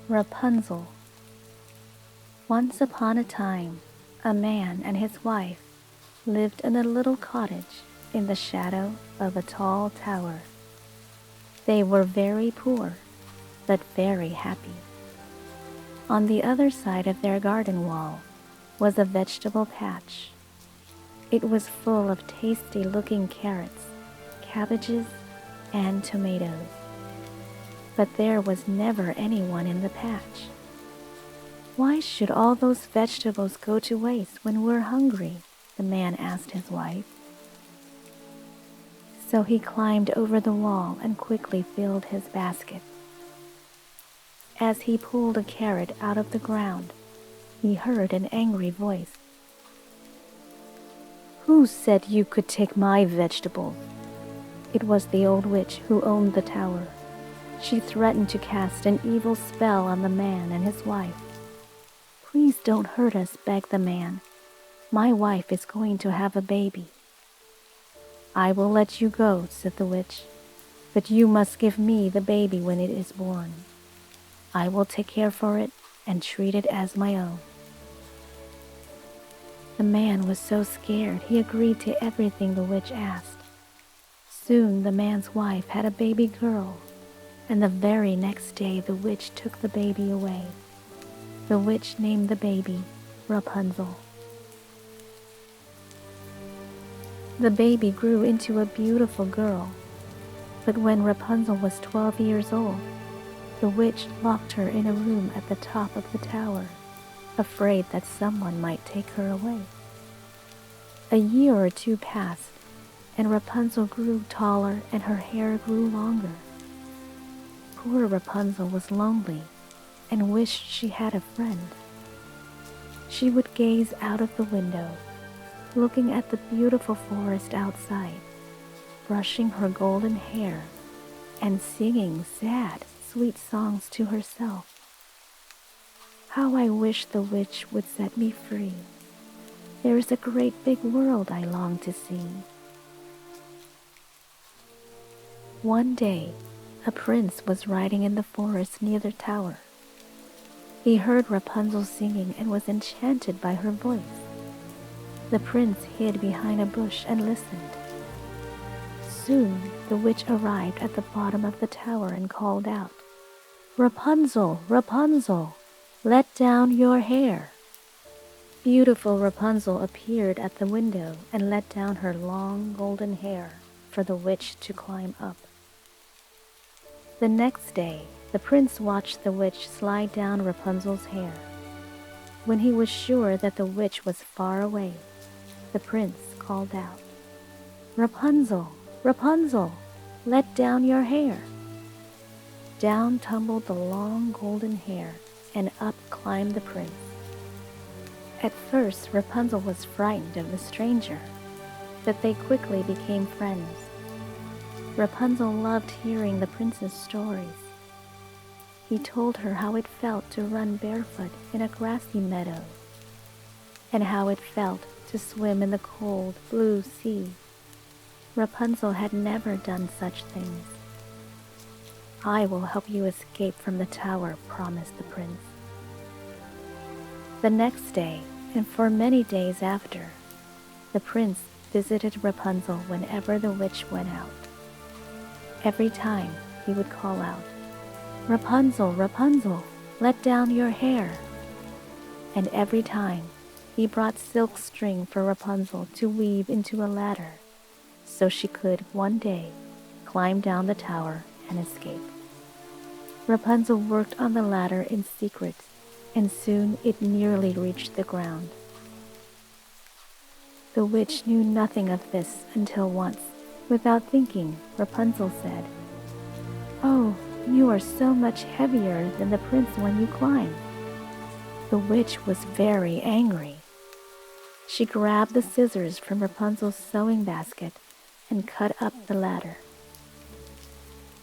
Rapunzel. Once upon a time, a man and his wife lived in a little cottage in the shadow of a tall tower. They were very poor, but very happy. On the other side of their garden wall was a vegetable patch. It was full of tasty-looking carrots, cabbages, and tomatoes. But there was never anyone in the patch. "Why should all those vegetables go to waste when we're hungry?" the man asked his wife. So he climbed over the wall and quickly filled his basket. As he pulled a carrot out of the ground, he heard an angry voice. "Who said you could take my vegetables?" It was the old witch who owned the tower. She threatened to cast an evil spell on the man and his wife. "Please don't hurt us," begged the man. "My wife is going to have a baby." "I will let you go," said the witch, "but you must give me the baby when it is born. I will take care for it and treat it as my own." The man was so scared he agreed to everything the witch asked. Soon the man's wife had a baby girl, and the very next day the witch took the baby away. The witch named the baby Rapunzel. The baby grew into a beautiful girl, but when Rapunzel was 12 years old, the witch locked her in a room at the top of the tower, afraid that someone might take her away. A year or two passed, and Rapunzel grew taller and her hair grew longer. Poor Rapunzel was lonely and wished she had a friend. She would gaze out of the window, looking at the beautiful forest outside, brushing her golden hair and singing sad, sweet songs to herself. "How I wish the witch would set me free. There is a great big world I long to see." One day, a prince was riding in the forest near the tower. He heard Rapunzel singing and was enchanted by her voice. The prince hid behind a bush and listened. Soon, the witch arrived at the bottom of the tower and called out, "Rapunzel, Rapunzel, let down your hair." Beautiful Rapunzel appeared at the window and let down her long golden hair for the witch to climb up. The next day, the prince watched the witch slide down Rapunzel's hair. When he was sure that the witch was far away, the prince called out, "Rapunzel, Rapunzel, let down your hair." Down tumbled the long golden hair, and up climbed the prince. At first, Rapunzel was frightened of the stranger, but they quickly became friends. Rapunzel loved hearing the prince's stories. He told her how it felt to run barefoot in a grassy meadow, and how it felt to swim in the cold, blue sea. Rapunzel had never done such things. "I will help you escape from the tower," promised the prince. The next day, and for many days after, the prince visited Rapunzel whenever the witch went out. Every time he would call out, "Rapunzel, Rapunzel, let down your hair." And every time he brought silk string for Rapunzel to weave into a ladder, so she could one day climb down the tower and escape. Rapunzel worked on the ladder in secret, and soon it nearly reached the ground. The witch knew nothing of this until once, without thinking, Rapunzel said, "Oh, you are so much heavier than the prince when you climb." The witch was very angry. She grabbed the scissors from Rapunzel's sewing basket and cut up the ladder.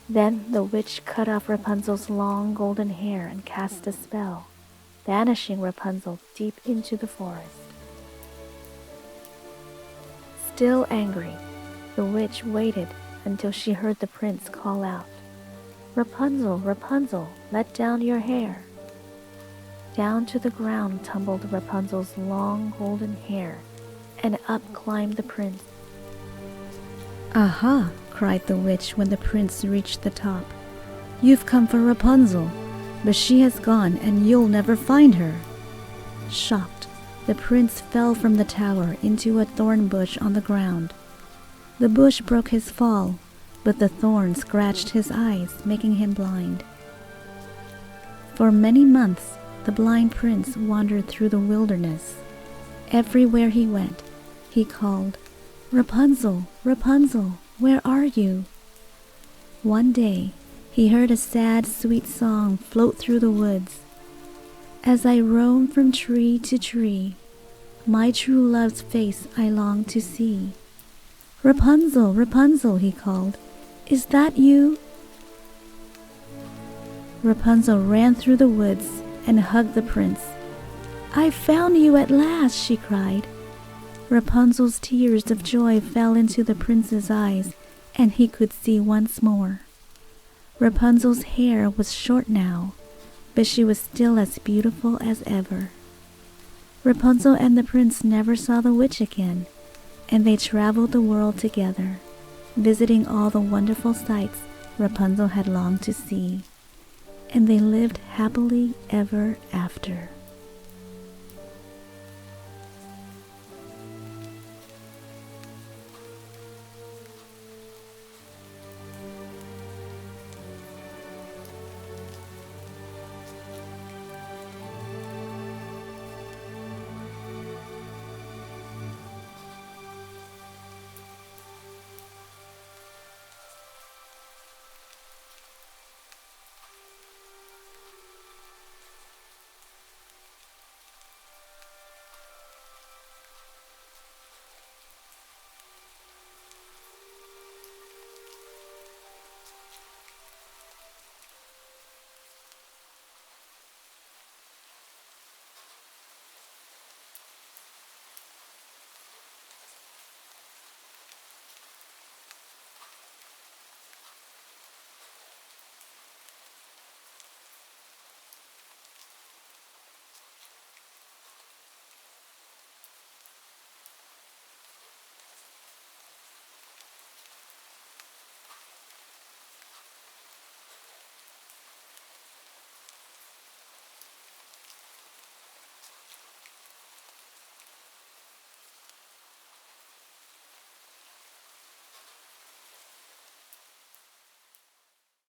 Then the witch cut off Rapunzel's long golden hair and cast a spell, banishing Rapunzel deep into the forest. Still angry, the witch waited until she heard the prince call out, "Rapunzel, Rapunzel, let down your hair." Down to the ground tumbled Rapunzel's long golden hair, and up climbed the prince. "Aha!" cried the witch when the prince reached the top. "You've come for Rapunzel, but she has gone and you'll never find her." Shocked, the prince fell from the tower into a thorn bush on the ground. The bush broke his fall, but the thorn scratched his eyes, making him blind. For many months, the blind prince wandered through the wilderness. Everywhere he went, he called, "Rapunzel, Rapunzel, where are you?" One day, he heard a sad, sweet song float through the woods. "As I roam from tree to tree, my true love's face I long to see." "Rapunzel, Rapunzel," he called, "is that you?" Rapunzel ran through the woods and hugged the prince. "I've found you at last," she cried. Rapunzel's tears of joy fell into the prince's eyes, and he could see once more. Rapunzel's hair was short now, but she was still as beautiful as ever. Rapunzel and the prince never saw the witch again, and they traveled the world together, visiting all the wonderful sights Rapunzel had longed to see, and they lived happily ever after.